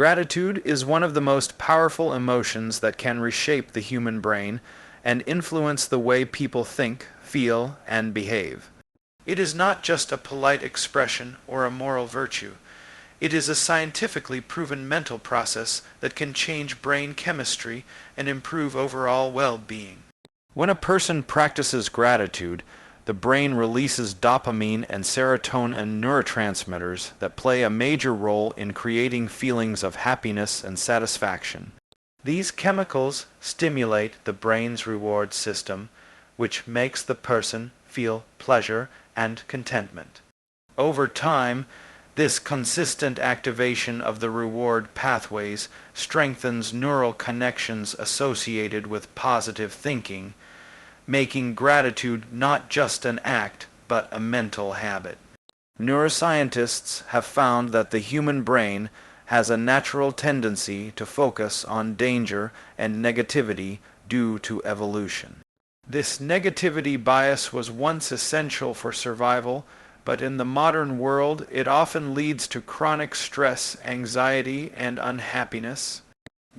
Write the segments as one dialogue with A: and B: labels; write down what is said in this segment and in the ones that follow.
A: Gratitude is one of the most powerful emotions that can reshape the human brain and influence the way people think, feel, and behave. It is not just a polite expression or a moral virtue. It is a scientifically proven mental process that can change brain chemistry and improve overall well-being. When a person practices gratitude, the brain releases dopamine and serotonin neurotransmitters that play a major role in creating feelings of happiness and satisfaction. These chemicals stimulate the brain's reward system, which makes the person feel pleasure and contentment. Over time, this consistent activation of the reward pathways strengthens neural connections associated with positive thinking, making gratitude not just an act, but a mental habit. Neuroscientists have found that the human brain has a natural tendency to focus on danger and negativity due to evolution. This negativity bias was once essential for survival, but in the modern world it often leads to chronic stress, anxiety, and unhappiness.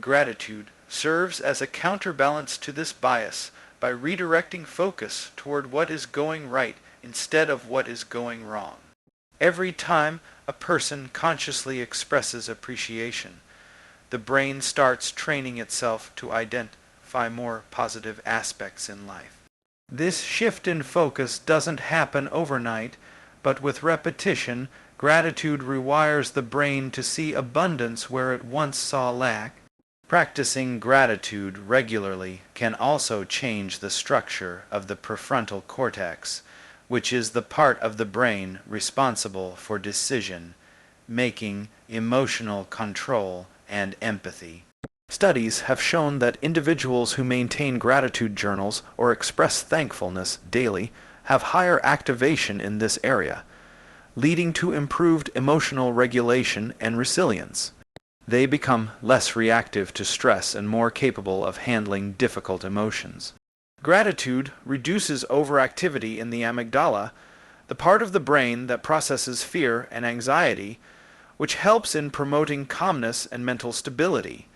A: Gratitude serves as a counterbalance to this bias by redirecting focus toward what is going right instead of what is going wrong. Every time a person consciously expresses appreciation, the brain starts training itself to identify more positive aspects in life. This shift in focus doesn't happen overnight, but with repetition, gratitude rewires the brain to see abundance where it once saw lack. Practicing gratitude regularly can also change the structure of the prefrontal cortex, which is the part of the brain responsible for decision making, emotional control, and empathy. Studies have shown that individuals who maintain gratitude journals or express thankfulness daily have higher activation in this area, leading to improved emotional regulation and resilience. They become less reactive to stress and more capable of handling difficult emotions. Gratitude reduces overactivity in the amygdala, the part of the brain that processes fear and anxiety, which helps in promoting calmness and mental stability.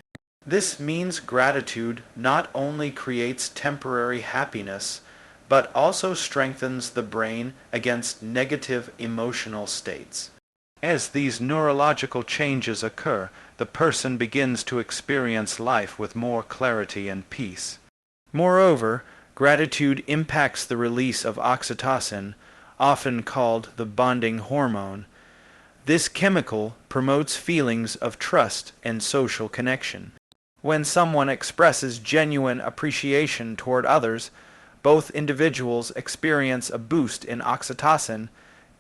A: This means gratitude not only creates temporary happiness, but also strengthens the brain against negative emotional states. As these neurological changes occur, the person begins to experience life with more clarity and peace. Moreover, gratitude impacts the release of oxytocin, often called the bonding hormone. This chemical promotes feelings of trust and social connection. When someone expresses genuine appreciation toward others, both individuals experience a boost in oxytocin,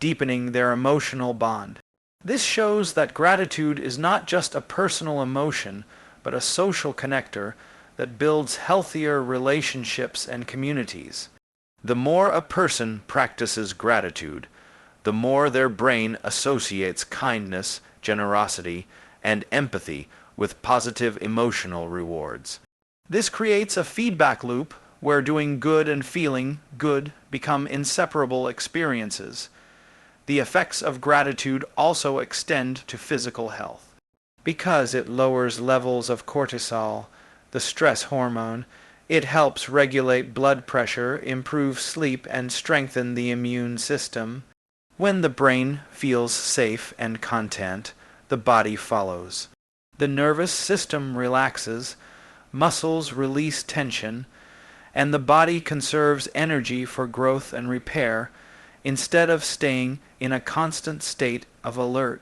A: deepening their emotional bond. This shows that gratitude is not just a personal emotion, but a social connector that builds healthier relationships and communities. The more a person practices gratitude, the more their brain associates kindness, generosity, and empathy with positive emotional rewards. This creates a feedback loop where doing good and feeling good become inseparable experiences. The effects of gratitude also extend to physical health. Because it lowers levels of cortisol, the stress hormone, it helps regulate blood pressure, improve sleep, and strengthen the immune system. When the brain feels safe and content, the body follows. The nervous system relaxes, muscles release tension, and the body conserves energy for growth and repair instead of staying in a constant state of alert.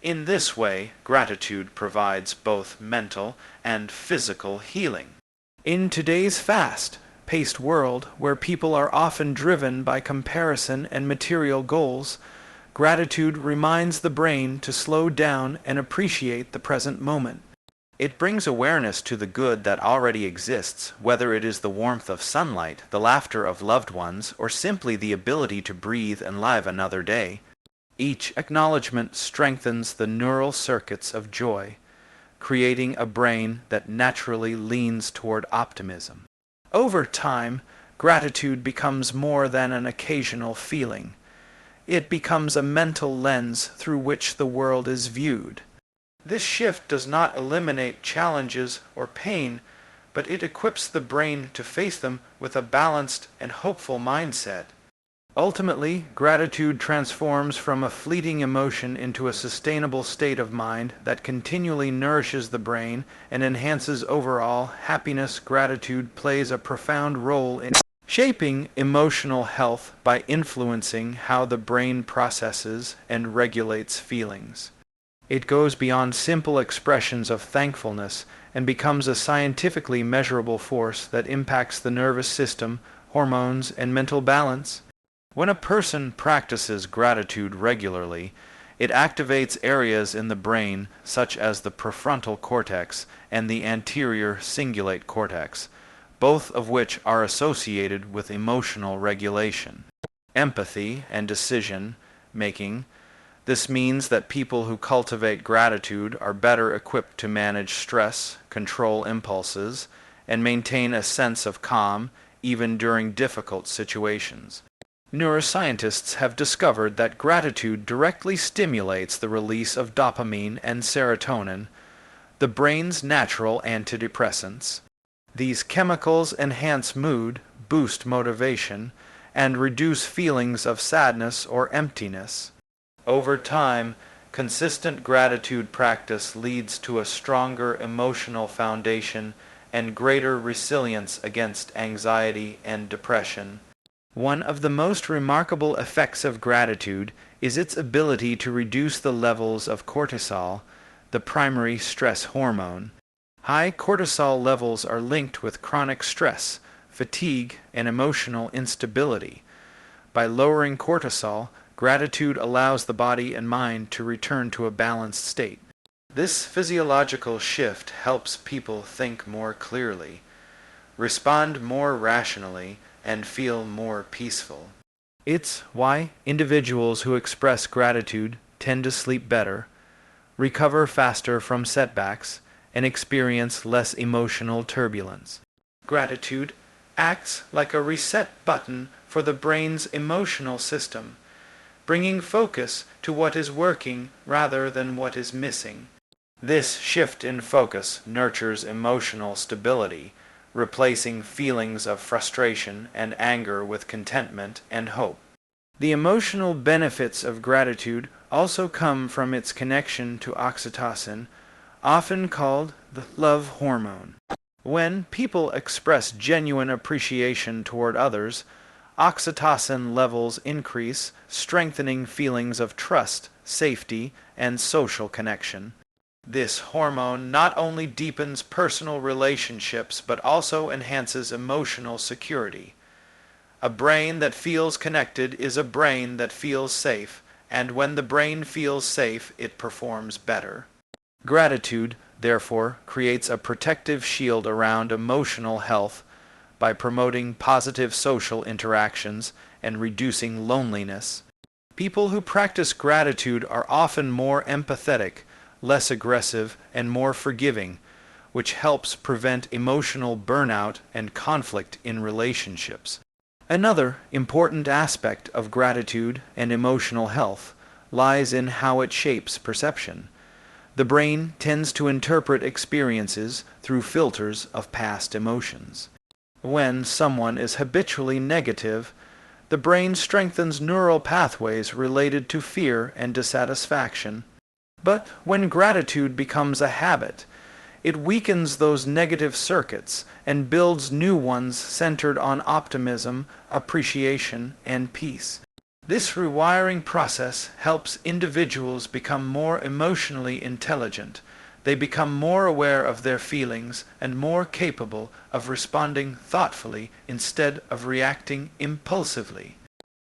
A: In this way, gratitude provides both mental and physical healing. In today's fast-paced world, where people are often driven by comparison and material goals, gratitude reminds the brain to slow down and appreciate the present moment. It brings awareness to the good that already exists, whether it is the warmth of sunlight, the laughter of loved ones, or simply the ability to breathe and live another day. Each acknowledgement strengthens the neural circuits of joy, creating a brain that naturally leans toward optimism. Over time, gratitude becomes more than an occasional feeling. It becomes a mental lens through which the world is viewed. This shift does not eliminate challenges or pain, but it equips the brain to face them with a balanced and hopeful mindset. Ultimately, gratitude transforms from a fleeting emotion into a sustainable state of mind that continually nourishes the brain and enhances overall happiness. Gratitude plays a profound role in shaping emotional health by influencing how the brain processes and regulates feelings. It goes beyond simple expressions of thankfulness and becomes a scientifically measurable force that impacts the nervous system, hormones, and mental balance. When a person practices gratitude regularly, it activates areas in the brain such as the prefrontal cortex and the anterior cingulate cortex, both of which are associated with emotional regulation, empathy, and decision making. This means that people who cultivate gratitude are better equipped to manage stress, control impulses, and maintain a sense of calm even during difficult situations. Neuroscientists have discovered that gratitude directly stimulates the release of dopamine and serotonin, the brain's natural antidepressants. These chemicals enhance mood, boost motivation, and reduce feelings of sadness or emptiness. Over time, consistent gratitude practice leads to a stronger emotional foundation and greater resilience against anxiety and depression. One of the most remarkable effects of gratitude is its ability to reduce the levels of cortisol, the primary stress hormone. High cortisol levels are linked with chronic stress, fatigue, and emotional instability. By lowering cortisol, gratitude allows the body and mind to return to a balanced state. This physiological shift helps people think more clearly, respond more rationally, and feel more peaceful. It's why individuals who express gratitude tend to sleep better, recover faster from setbacks, and experience less emotional turbulence. Gratitude acts like a reset button for the brain's emotional system, bringing focus to what is working rather than what is missing. This shift in focus nurtures emotional stability, replacing feelings of frustration and anger with contentment and hope. The emotional benefits of gratitude also come from its connection to oxytocin, often called the love hormone. When people express genuine appreciation toward others, oxytocin levels increase, strengthening feelings of trust, safety, and social connection. This hormone not only deepens personal relationships but also enhances emotional security. A brain that feels connected is a brain that feels safe, and when the brain feels safe, it performs better. Gratitude, therefore, creates a protective shield around emotional health by promoting positive social interactions and reducing loneliness. People who practice gratitude are often more empathetic, less aggressive, and more forgiving, which helps prevent emotional burnout and conflict in relationships. Another important aspect of gratitude and emotional health lies in how it shapes perception. The brain tends to interpret experiences through filters of past emotions. When someone is habitually negative, the brain strengthens neural pathways related to fear and dissatisfaction. But when gratitude becomes a habit, it weakens those negative circuits and builds new ones centered on optimism, appreciation, and peace. This rewiring process helps individuals become more emotionally intelligent. They become more aware of their feelings and more capable of responding thoughtfully instead of reacting impulsively.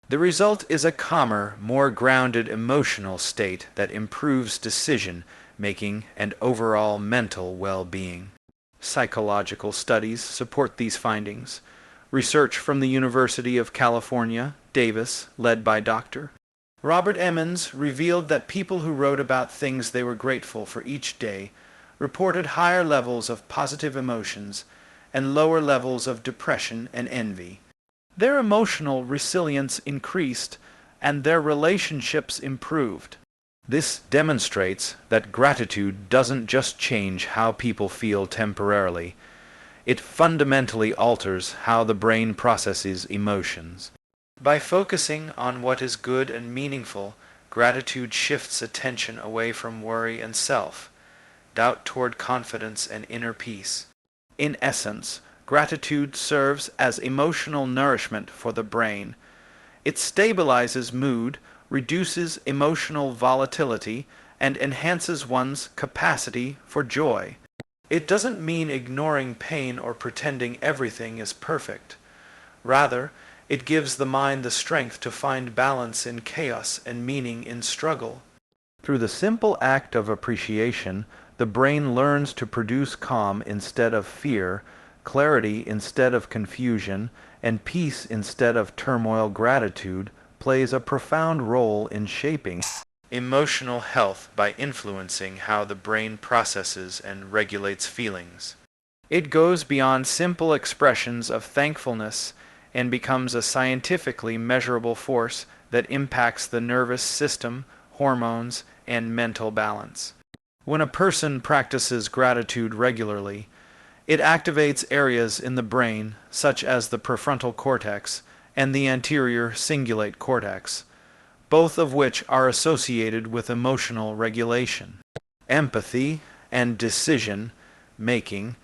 A: The result is a calmer, more grounded emotional state that improves decision-making and overall mental well-being. Psychological studies support these findings. Research from the University of California, Davis, led by Dr. Robert Emmons, revealed that people who wrote about things they were grateful for each day reported higher levels of positive emotions and lower levels of depression and envy. Their emotional resilience increased, and their relationships improved. This demonstrates that gratitude doesn't just change how people feel temporarily, it fundamentally alters how the brain processes emotions. By focusing on what is good and meaningful, gratitude shifts attention away from worry and self-doubt toward confidence and inner peace. In essence, gratitude serves as emotional nourishment for the brain. It stabilizes mood, reduces emotional volatility, and enhances one's capacity for joy. It doesn't mean ignoring pain or pretending everything is perfect. Rather, it gives the mind the strength to find balance in chaos and meaning in struggle. Through the simple act of appreciation, the brain learns to produce calm instead of fear, clarity instead of confusion, and peace instead of turmoil. Gratitude plays a profound role in shaping emotional health by influencing how the brain processes and regulates feelings. It goes beyond simple expressions of thankfulness and becomes a scientifically measurable force that impacts the nervous system, hormones, and mental balance. When a person practices gratitude regularly, it activates areas in the brain, such as the prefrontal cortex and the anterior cingulate cortex, both of which are associated with emotional regulation, empathy, and decision-making.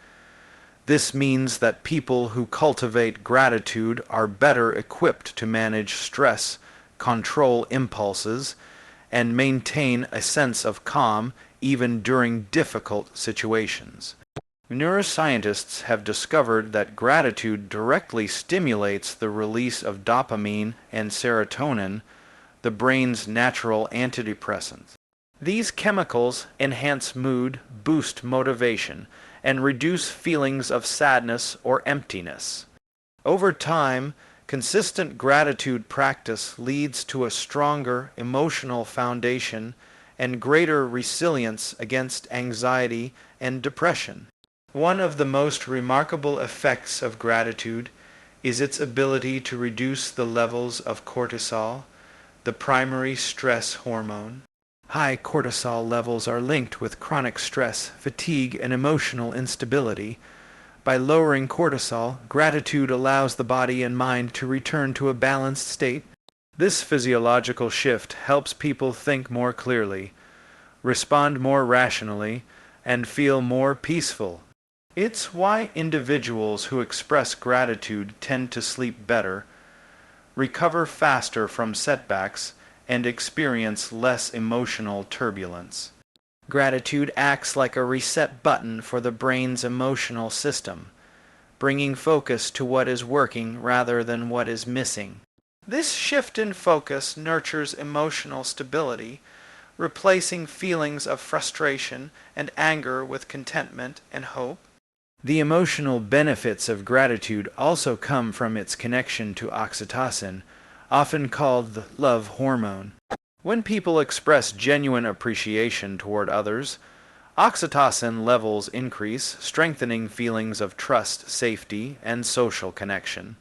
A: This means that people who cultivate gratitude are better equipped to manage stress, control impulses, and maintain a sense of calm even during difficult situations. Neuroscientists have discovered that gratitude directly stimulates the release of dopamine and serotonin, the brain's natural antidepressants. These chemicals enhance mood, boost motivation, and reduce feelings of sadness or emptiness. Over time, consistent gratitude practice leads to a stronger emotional foundation and greater resilience against anxiety and depression. One of the most remarkable effects of gratitude is its ability to reduce the levels of cortisol, the primary stress hormone. High cortisol levels are linked with chronic stress, fatigue, and emotional instability. By lowering cortisol, gratitude allows the body and mind to return to a balanced state. This physiological shift helps people think more clearly, respond more rationally, and feel more peaceful. It's why individuals who express gratitude tend to sleep better, recover faster from setbacks, and experience less emotional turbulence. Gratitude acts like a reset button for the brain's emotional system, bringing focus to what is working rather than what is missing. This shift in focus nurtures emotional stability, replacing feelings of frustration and anger with contentment and hope. The emotional benefits of gratitude also come from its connection to oxytocin, often called the love hormone. When people express genuine appreciation toward others, oxytocin levels increase, strengthening feelings of trust, safety, and social connection.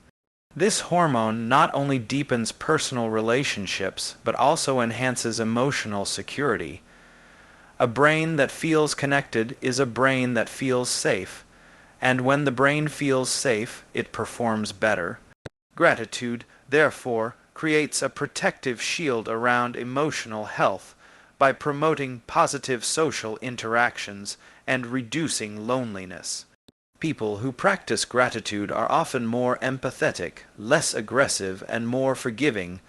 A: This hormone not only deepens personal relationships, but also enhances emotional security. A brain that feels connected is a brain that feels safe, and when the brain feels safe, it performs better. Gratitude, therefore, creates a protective shield around emotional health by promoting positive social interactions and reducing loneliness. People who practice gratitude are often more empathetic, less aggressive, and more forgiving,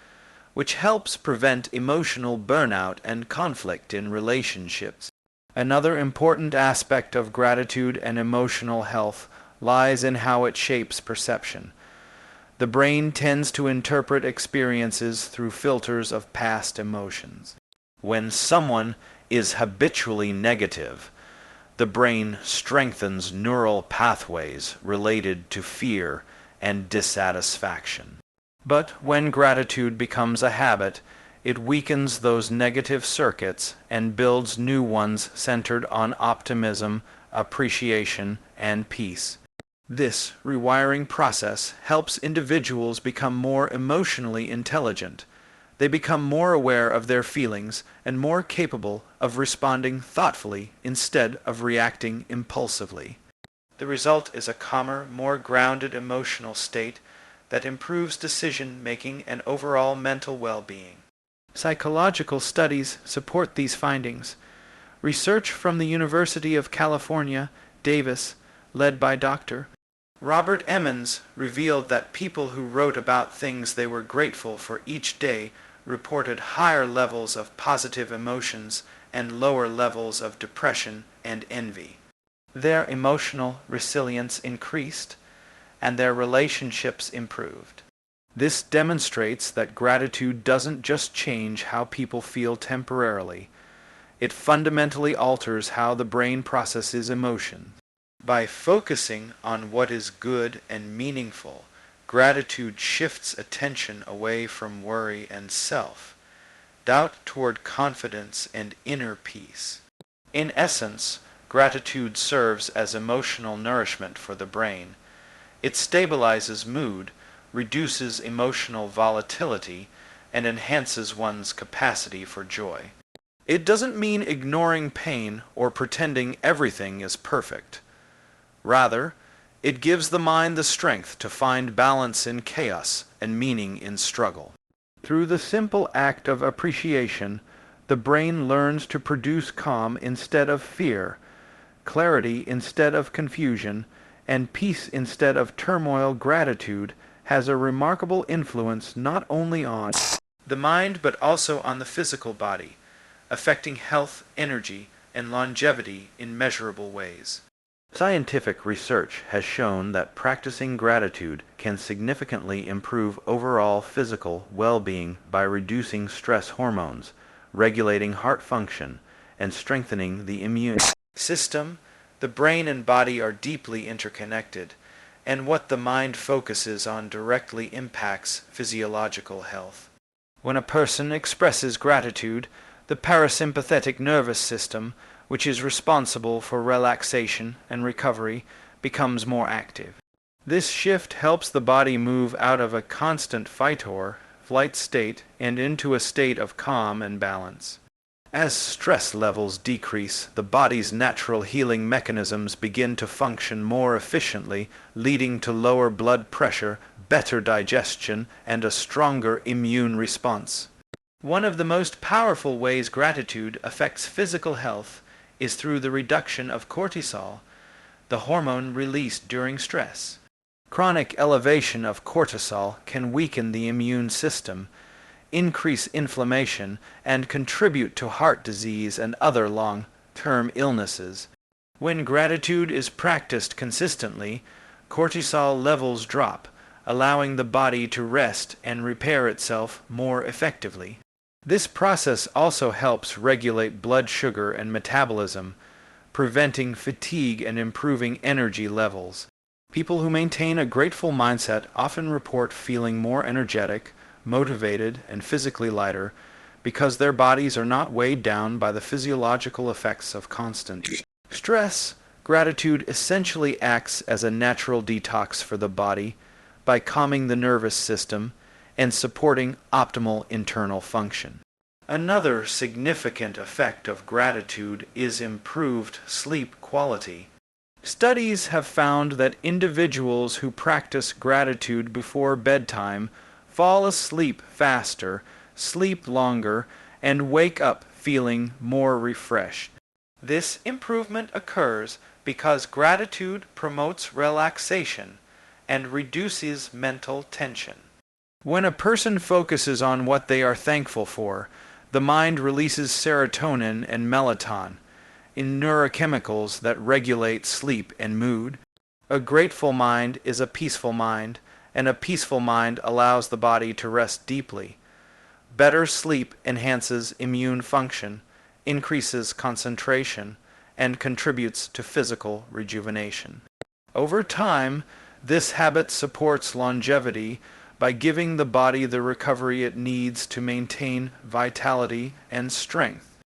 A: which helps prevent emotional burnout and conflict in relationships. Another important aspect of gratitude and emotional health lies in how it shapes perception. The brain tends to interpret experiences through filters of past emotions. When someone is habitually negative, the brain strengthens neural pathways related to fear and dissatisfaction. But when gratitude becomes a habit, it weakens those negative circuits and builds new ones centered on optimism, appreciation, and peace. This rewiring process helps individuals become more emotionally intelligent, They become more aware of their feelings and more capable of responding thoughtfully instead of reacting impulsively. The result is a calmer, more grounded emotional state that improves decision-making and overall mental well-being. Psychological studies support these findings. Research from the University of California, Davis, led by Dr. Robert Emmons, revealed that people who wrote about things they were grateful for each day reported higher levels of positive emotions and lower levels of depression and envy. Their emotional resilience increased, and their relationships improved. This demonstrates that gratitude doesn't just change how people feel temporarily. It fundamentally alters how the brain processes emotion. By focusing on what is good and meaningful, gratitude shifts attention away from worry and self-doubt toward confidence and inner peace. In essence, gratitude serves as emotional nourishment for the brain. It stabilizes mood, reduces emotional volatility, and enhances one's capacity for joy. It doesn't mean ignoring pain or pretending everything is perfect. Rather, it gives the mind the strength to find balance in chaos and meaning in struggle. Through the simple act of appreciation, the brain learns to produce calm instead of fear, clarity instead of confusion, and peace instead of turmoil. Gratitude has a remarkable influence not only on the mind but also on the physical body, affecting health, energy, and longevity in measurable ways. Scientific research has shown that practicing gratitude can significantly improve overall physical well-being by reducing stress hormones, regulating heart function, and strengthening the immune system. The brain and body are deeply interconnected, and what the mind focuses on directly impacts physiological health. When a person expresses gratitude, the parasympathetic nervous system, which is responsible for relaxation and recovery, becomes more active. This shift helps the body move out of a constant fight or flight state and into a state of calm and balance. As stress levels decrease, the body's natural healing mechanisms begin to function more efficiently, leading to lower blood pressure, better digestion, and a stronger immune response. One of the most powerful ways gratitude affects physical health is through the reduction of cortisol, the hormone released during stress. Chronic elevation of cortisol can weaken the immune system, increase inflammation, and contribute to heart disease and other long-term illnesses. When gratitude is practiced consistently, cortisol levels drop, allowing the body to rest and repair itself more effectively. This process also helps regulate blood sugar and metabolism, preventing fatigue and improving energy levels. People who maintain a grateful mindset often report feeling more energetic, motivated, and physically lighter because their bodies are not weighed down by the physiological effects of constant stress. Gratitude essentially acts as a natural detox for the body by calming the nervous system and supporting optimal internal function. Another significant effect of gratitude is improved sleep quality. Studies have found that individuals who practice gratitude before bedtime fall asleep faster, sleep longer, and wake up feeling more refreshed. This improvement occurs because gratitude promotes relaxation and reduces mental tension. When a person focuses on what they are thankful for, the mind releases serotonin and melatonin, in neurochemicals that regulate sleep and mood. A grateful mind is a peaceful mind, and a peaceful mind allows the body to rest deeply. Better sleep enhances immune function, increases concentration, and contributes to physical rejuvenation. Over time, this habit supports longevity by giving the body the recovery it needs to maintain vitality and strength.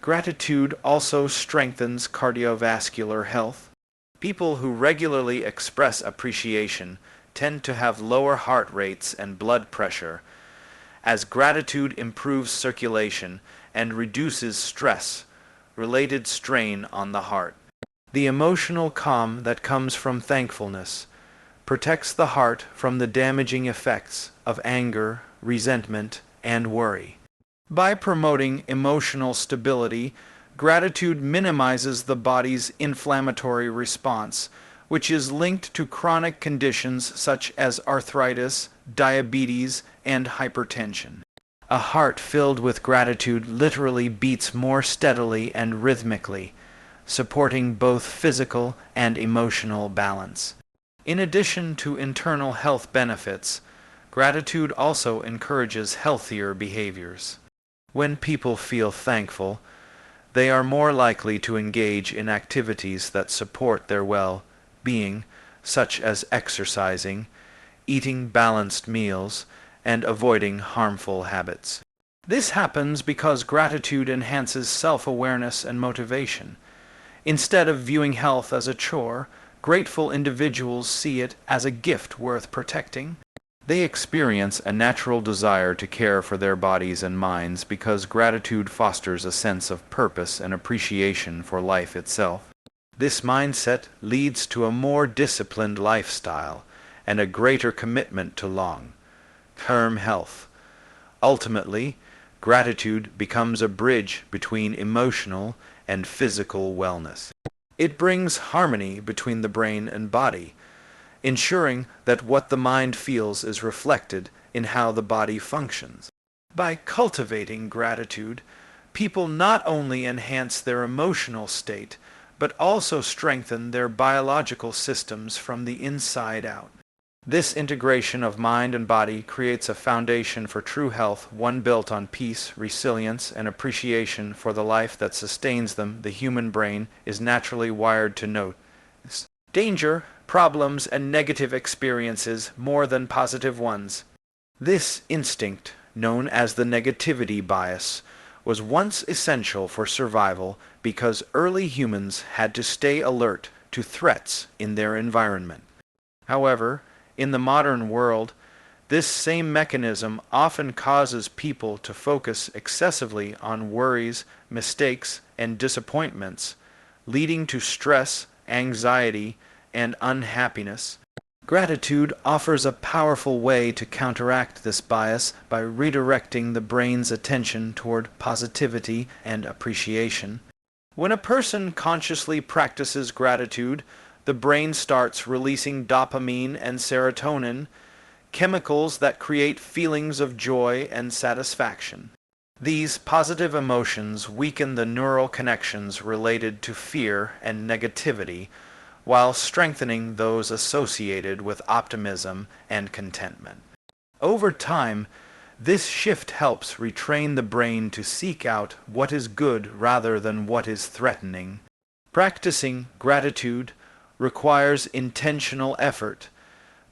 A: Gratitude also strengthens cardiovascular health. People who regularly express appreciation tend to have lower heart rates and blood pressure, as gratitude improves circulation and reduces stress-related strain on the heart. The emotional calm that comes from thankfulness protects the heart from the damaging effects of anger, resentment, and worry. By promoting emotional stability, gratitude minimizes the body's inflammatory response, which is linked to chronic conditions such as arthritis, diabetes, and hypertension. A heart filled with gratitude literally beats more steadily and rhythmically, supporting both physical and emotional balance. In addition to internal health benefits, gratitude also encourages healthier behaviors. When people feel thankful, they are more likely to engage in activities that support their well-being, such as exercising, eating balanced meals, and avoiding harmful habits. This happens because gratitude enhances self-awareness and motivation. Instead of viewing health as a chore, grateful individuals see it as a gift worth protecting. They experience a natural desire to care for their bodies and minds because gratitude fosters a sense of purpose and appreciation for life itself. This mindset leads to a more disciplined lifestyle and a greater commitment to long-term health. Ultimately, gratitude becomes a bridge between emotional and physical wellness. It brings harmony between the brain and body, ensuring that what the mind feels is reflected in how the body functions. By cultivating gratitude, people not only enhance their emotional state, but also strengthen their biological systems from the inside out. This integration of mind and body creates a foundation for true health, one built on peace, resilience, and appreciation for the life that sustains them. The human brain is naturally wired to notice danger, problems, and negative experiences more than positive ones. This instinct, known as the negativity bias, was once essential for survival because early humans had to stay alert to threats in their environment. However, in the modern world, this same mechanism often causes people to focus excessively on worries, mistakes, and disappointments, leading to stress, anxiety, and unhappiness. Gratitude offers a powerful way to counteract this bias by redirecting the brain's attention toward positivity and appreciation. When a person consciously practices gratitude, the brain starts releasing dopamine and serotonin, chemicals that create feelings of joy and satisfaction. These positive emotions weaken the neural connections related to fear and negativity, while strengthening those associated with optimism and contentment. Over time, this shift helps retrain the brain to seek out what is good rather than what is threatening. Practicing gratitude requires intentional effort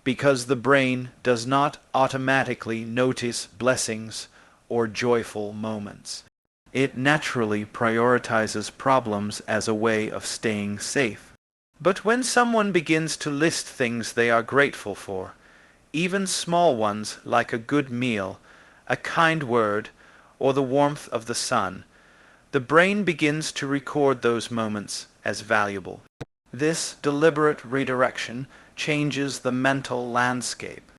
A: because the brain does not automatically notice blessings or joyful moments. It naturally prioritizes problems as a way of staying safe. But when someone begins to list things they are grateful for, even small ones like a good meal, a kind word, or the warmth of the sun, the brain begins to record those moments as valuable. This deliberate redirection changes the mental landscape.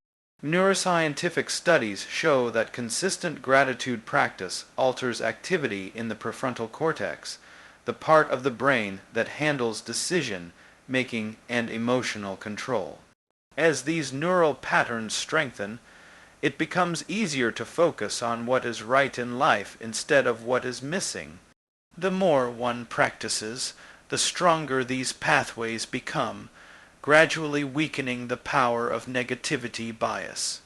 A: Neuroscientific studies show that consistent gratitude practice alters activity in the prefrontal cortex, the part of the brain that handles decision-making and emotional control. As these neural patterns strengthen, it becomes easier to focus on what is right in life instead of what is missing. The more one practices, the stronger these pathways become, gradually weakening the power of negativity bias.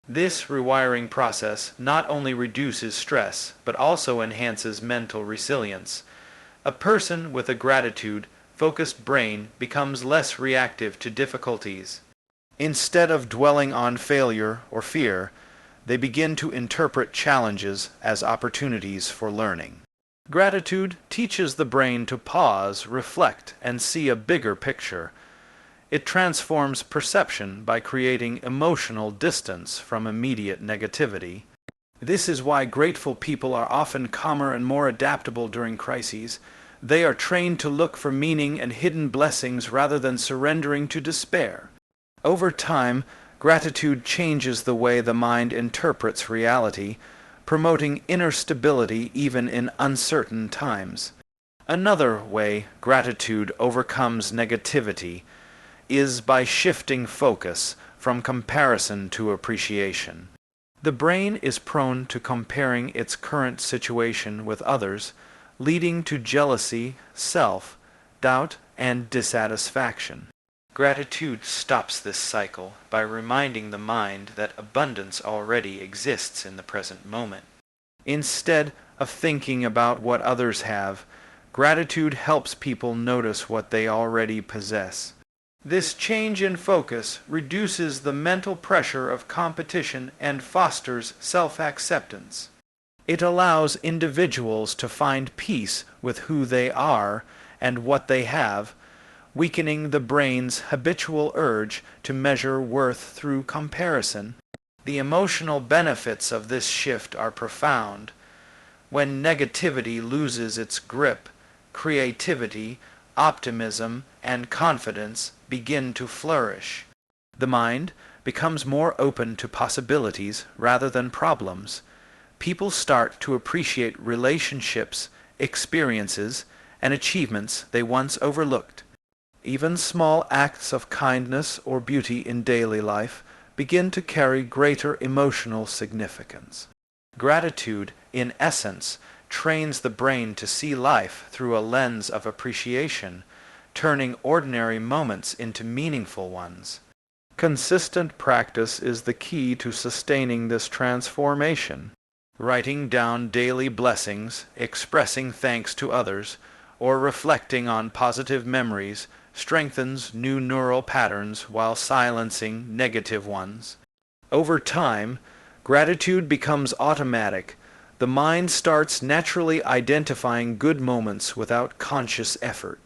A: This rewiring process not only reduces stress, but also enhances mental resilience. A person with a gratitude-focused brain becomes less reactive to difficulties. Instead of dwelling on failure or fear, they begin to interpret challenges as opportunities for learning. Gratitude teaches the brain to pause, reflect, and see a bigger picture. It transforms perception by creating emotional distance from immediate negativity. This is why grateful people are often calmer and more adaptable during crises. They are trained to look for meaning and hidden blessings rather than surrendering to despair. Over time, gratitude changes the way the mind interprets reality, promoting inner stability even in uncertain times. Another way gratitude overcomes negativity is by shifting focus from comparison to appreciation. The brain is prone to comparing its current situation with others, leading to jealousy, self-doubt, and dissatisfaction. Gratitude stops this cycle by reminding the mind that abundance already exists in the present moment. Instead of thinking about what others have, gratitude helps people notice what they already possess. This change in focus reduces the mental pressure of competition and fosters self-acceptance. It allows individuals to find peace with who they are and what they have, weakening the brain's habitual urge to measure worth through comparison. The emotional benefits of this shift are profound. When negativity loses its grip, creativity, optimism, and confidence begin to flourish. The mind becomes more open to possibilities rather than problems. People start to appreciate relationships, experiences, and achievements they once overlooked. Even small acts of kindness or beauty in daily life begin to carry greater emotional significance. Gratitude, in essence, trains the brain to see life through a lens of appreciation, turning ordinary moments into meaningful ones. Consistent practice is the key to sustaining this transformation. Writing down daily blessings, expressing thanks to others, or reflecting on positive memories strengthens new neural patterns while silencing negative ones. Over time, gratitude becomes automatic. The mind starts naturally identifying good moments without conscious effort.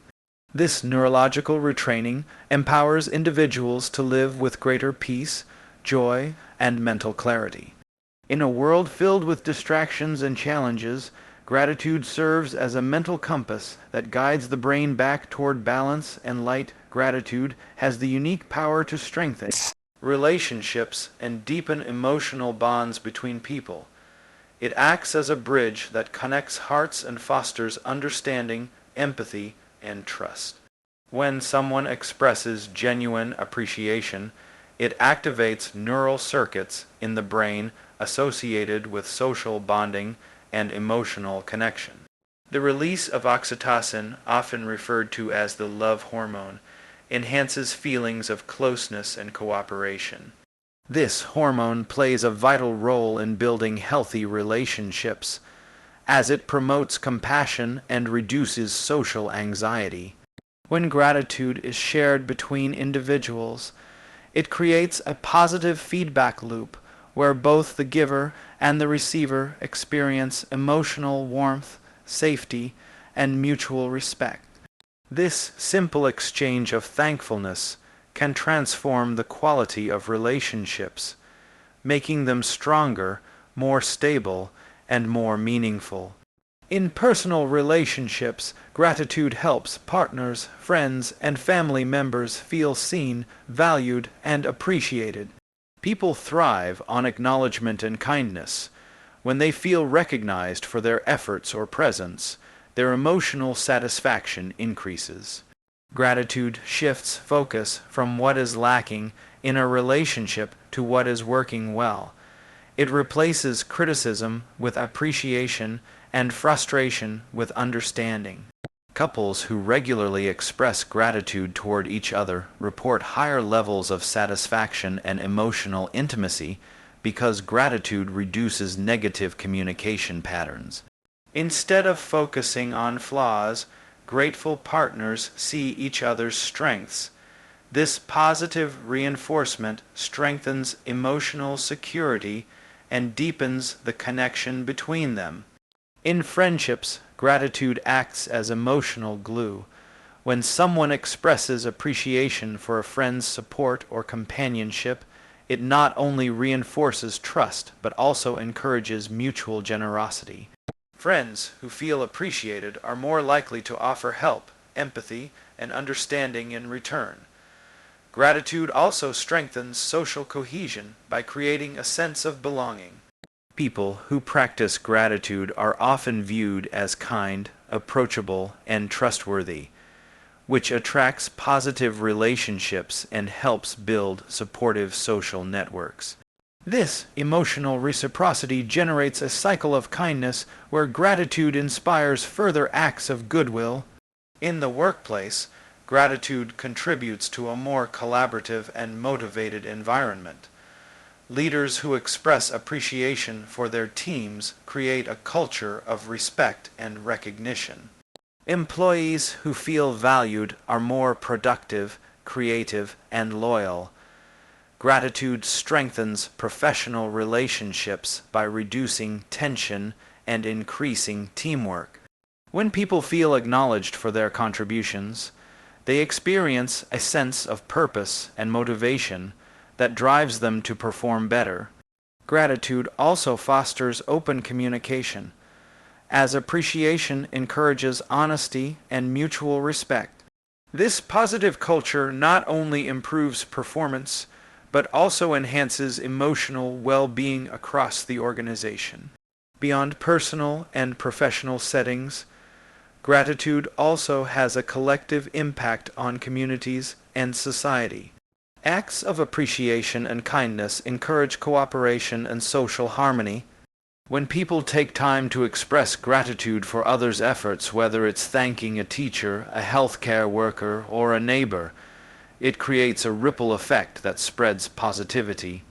A: This neurological retraining empowers individuals to live with greater peace, joy, and mental clarity. In a world filled with distractions and challenges, gratitude serves as a mental compass that guides the brain back toward balance and light. Gratitude has the unique power to strengthen relationships and deepen emotional bonds between people. It acts as a bridge that connects hearts and fosters understanding, empathy, and trust. When someone expresses genuine appreciation, it activates neural circuits in the brain associated with social bonding and emotional connection. The release of oxytocin, often referred to as the love hormone, enhances feelings of closeness and cooperation. This hormone plays a vital role in building healthy relationships, as it promotes compassion and reduces social anxiety. When gratitude is shared between individuals, it creates a positive feedback loop where both the giver and the receiver experience emotional warmth, safety, and mutual respect. This simple exchange of thankfulness can transform the quality of relationships, making them stronger, more stable, and more meaningful. In personal relationships, gratitude helps partners, friends, and family members feel seen, valued, and appreciated. People thrive on acknowledgement and kindness. When they feel recognized for their efforts or presence, their emotional satisfaction increases. Gratitude shifts focus from what is lacking in a relationship to what is working well. It replaces criticism with appreciation and frustration with understanding. Couples who regularly express gratitude toward each other report higher levels of satisfaction and emotional intimacy because gratitude reduces negative communication patterns. Instead of focusing on flaws, grateful partners see each other's strengths. This positive reinforcement strengthens emotional security and deepens the connection between them. In friendships, gratitude acts as emotional glue. When someone expresses appreciation for a friend's support or companionship, It not only reinforces trust, but also encourages mutual generosity. Friends who feel appreciated are more likely to offer help, empathy, and understanding in return. Gratitude also strengthens social cohesion by creating a sense of belonging. People who practice gratitude are often viewed as kind, approachable, and trustworthy, which attracts positive relationships and helps build supportive social networks. This emotional reciprocity generates a cycle of kindness where gratitude inspires further acts of goodwill. In the workplace, gratitude contributes to a more collaborative and motivated environment. Leaders who express appreciation for their teams create a culture of respect and recognition. Employees who feel valued are more productive, creative, and loyal. Gratitude strengthens professional relationships by reducing tension and increasing teamwork. When people feel acknowledged for their contributions, they experience a sense of purpose and motivation that drives them to perform better. Gratitude also fosters open communication, as appreciation encourages honesty and mutual respect. This positive culture not only improves performance, but also enhances emotional well-being across the organization. Beyond personal and professional settings, gratitude also has a collective impact on communities and society. Acts of appreciation and kindness encourage cooperation and social harmony. When people take time to express gratitude for others' efforts, whether it's thanking a teacher, a healthcare worker, or a neighbor, it creates a ripple effect that spreads positivity.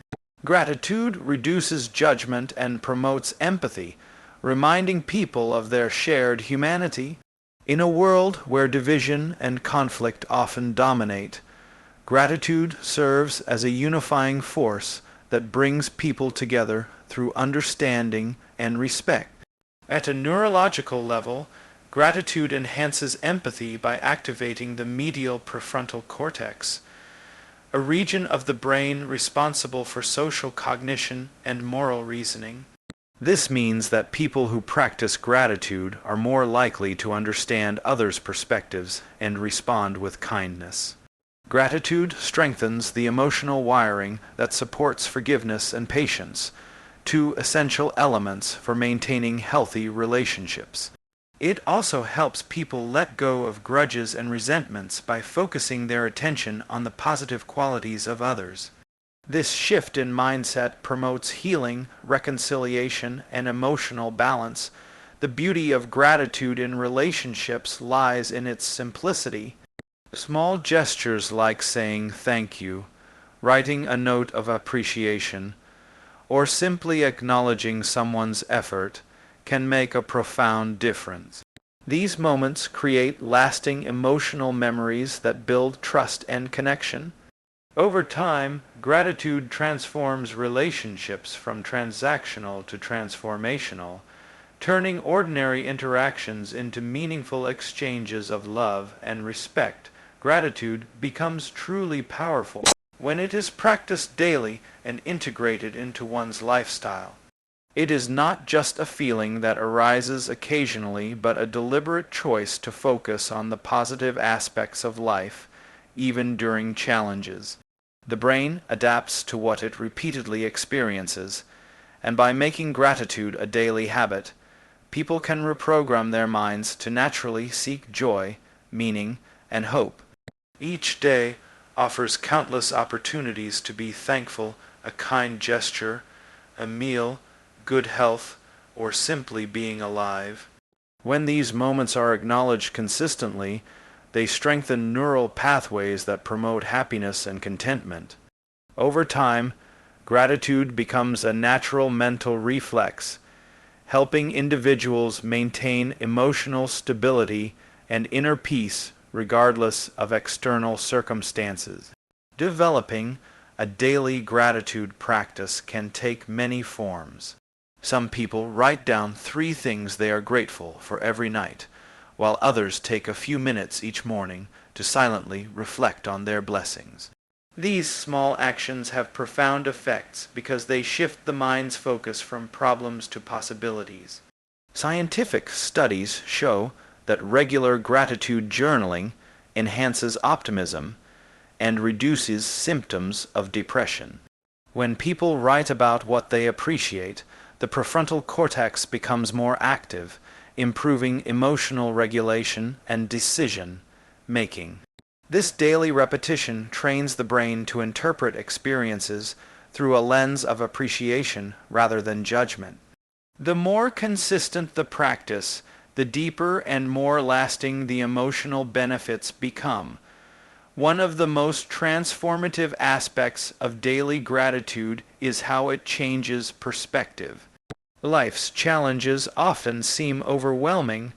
A: Gratitude reduces judgment and promotes empathy, reminding people of their shared humanity. In a world where division and conflict often dominate, gratitude serves as a unifying force that brings people together through understanding and respect. At a neurological level, gratitude enhances empathy by activating the medial prefrontal cortex, a region of the brain responsible for social cognition and moral reasoning. This means that people who practice gratitude are more likely to understand others' perspectives and respond with kindness. Gratitude strengthens the emotional wiring that supports forgiveness and patience, two essential elements for maintaining healthy relationships. It also helps people let go of grudges and resentments by focusing their attention on the positive qualities of others. This shift in mindset promotes healing, reconciliation, and emotional balance. The beauty of gratitude in relationships lies in its simplicity. Small gestures like saying thank you, writing a note of appreciation, or simply acknowledging someone's effort can make a profound difference. These moments create lasting emotional memories that build trust and connection. Over time, gratitude transforms relationships from transactional to transformational, turning ordinary interactions into meaningful exchanges of love and respect. Gratitude becomes truly powerful when it is practiced daily and integrated into one's lifestyle. It is not just a feeling that arises occasionally, but a deliberate choice to focus on the positive aspects of life, even during challenges. The brain adapts to what it repeatedly experiences, and by making gratitude a daily habit, people can reprogram their minds to naturally seek joy, meaning, and hope. Each day offers countless opportunities to be thankful, a kind gesture, a meal, good health, or simply being alive. When these moments are acknowledged consistently, they strengthen neural pathways that promote happiness and contentment. Over time, gratitude becomes a natural mental reflex, helping individuals maintain emotional stability and inner peace regardless of external circumstances. Developing a daily gratitude practice can take many forms. Some people write down 3 things they are grateful for every night, while others take a few minutes each morning to silently reflect on their blessings. These small actions have profound effects because they shift the mind's focus from problems to possibilities. Scientific studies show that regular gratitude journaling enhances optimism and reduces symptoms of depression. When people write about what they appreciate, the prefrontal cortex becomes more active, improving emotional regulation and decision making. This daily repetition trains the brain to interpret experiences through a lens of appreciation rather than judgment. The more consistent the practice, the deeper and more lasting the emotional benefits become. One of the most transformative aspects of daily gratitude is how it changes perspective. Life's challenges often seem overwhelming,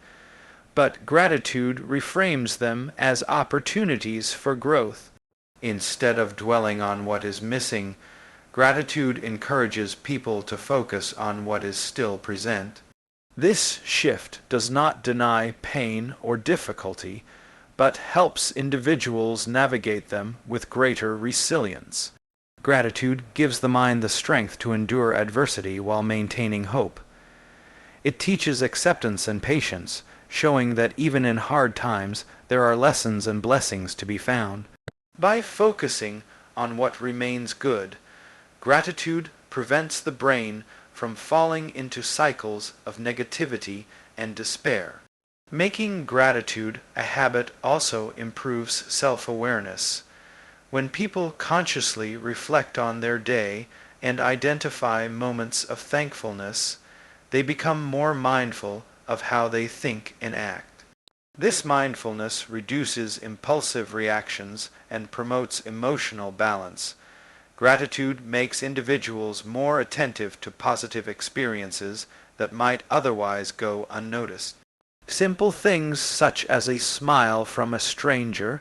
A: but gratitude reframes them as opportunities for growth. Instead of dwelling on what is missing, gratitude encourages people to focus on what is still present. This shift does not deny pain or difficulty, but helps individuals navigate them with greater resilience. Gratitude gives the mind the strength to endure adversity while maintaining hope. It teaches acceptance and patience, showing that even in hard times there are lessons and blessings to be found. By focusing on what remains good, gratitude prevents the brain from falling into cycles of negativity and despair. Making gratitude a habit also improves self-awareness. When people consciously reflect on their day and identify moments of thankfulness, they become more mindful of how they think and act. This mindfulness reduces impulsive reactions and promotes emotional balance. Gratitude makes individuals more attentive to positive experiences that might otherwise go unnoticed. Simple things such as a smile from a stranger,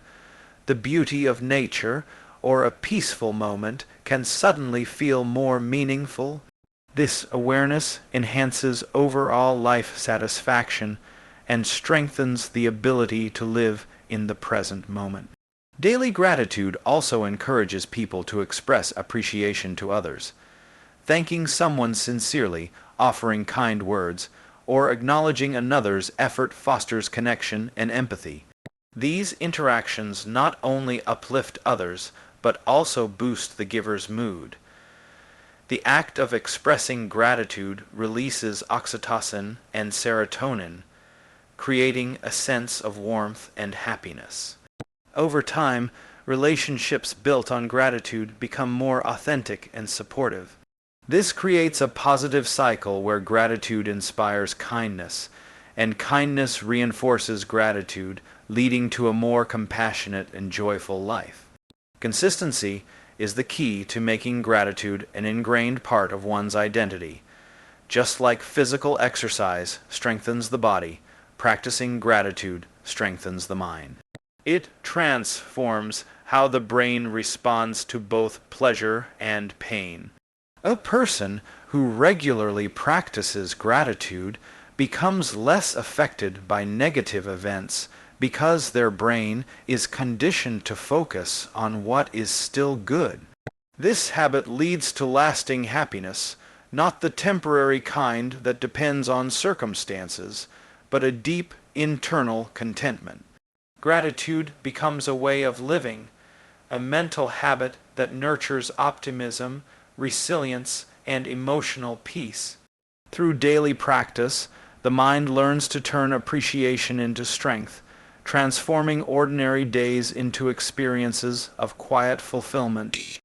A: the beauty of nature, or a peaceful moment can suddenly feel more meaningful. This awareness enhances overall life satisfaction and strengthens the ability to live in the present moment. Daily gratitude also encourages people to express appreciation to others. Thanking someone sincerely, offering kind words, or acknowledging another's effort fosters connection and empathy. These interactions not only uplift others, but also boost the giver's mood. The act of expressing gratitude releases oxytocin and serotonin, creating a sense of warmth and happiness. Over time, relationships built on gratitude become more authentic and supportive. This creates a positive cycle where gratitude inspires kindness, and kindness reinforces gratitude, leading to a more compassionate and joyful life. Consistency is the key to making gratitude an ingrained part of one's identity. Just like physical exercise strengthens the body, practicing gratitude strengthens the mind. It transforms how the brain responds to both pleasure and pain. A person who regularly practices gratitude becomes less affected by negative events because their brain is conditioned to focus on what is still good. This habit leads to lasting happiness, not the temporary kind that depends on circumstances, but a deep internal contentment. Gratitude becomes a way of living, a mental habit that nurtures optimism, resilience, and emotional peace. Through daily practice, the mind learns to turn appreciation into strength, transforming ordinary days into experiences of quiet fulfillment.